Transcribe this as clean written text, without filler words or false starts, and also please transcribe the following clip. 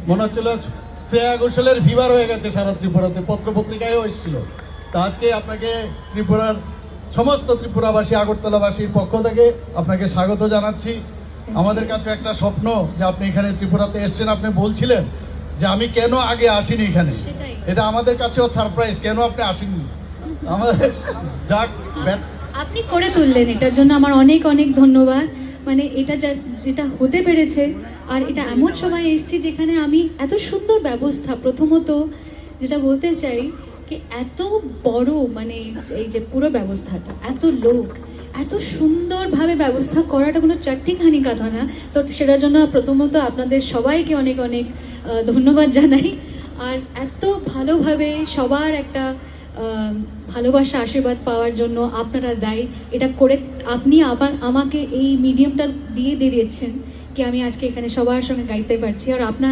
মনে হচ্ছিল শ্রেয়া ঘোষালের ফিভার হয়ে গেছে সারা ত্রিপুরাতে, পত্রপত্রিকায়ও এসেছিল। তা আজকে আপনাকে ত্রিপুরার সমস্ত ত্রিপুরাবাসী, আগরতলাবাসীর পক্ষ থেকে আপনাকে স্বাগত জানাচ্ছি। আমাদের কাছে একটা স্বপ্ন যে আপনি এখানে ত্রিপুরাতে এসেছেন। আপনি বলছিলেন যে আমি কেন আগে আসিনি এখানে, এটা আমাদের কাছেও সারপ্রাইজ, কেন আপনি আসেননি। আমাদের যাক, আপনি করে তুললেন, এটার জন্য আমার অনেক অনেক ধন্যবাদ। মানে এটা যেটা হতে পেরেছে, আর এটা এমন সময় এসেছি যেখানে আমি এত সুন্দর ব্যবস্থা, প্রথমত যেটা বলতে চাই কি এত বড়, মানে এই যে পুরো ব্যবস্থাটা, এত লোক, এত সুন্দরভাবে ব্যবস্থা করাটা কোনো চারটিখানি কথা না। তো সেটার জন্য প্রথমত আপনাদের সবাইকে অনেক অনেক ধন্যবাদ জানাই। আর এত ভালোভাবে সবার একটা ভালোবাসা, আশীর্বাদ পাওয়ার জন্য আপনারা দায়ী। এটা করে আপনি আমাকে এই মিডিয়ামটা দিয়ে দিয়েছেন কি আমি আজকে এখানে সবার সঙ্গে গাইতে পারছি। আর আপনার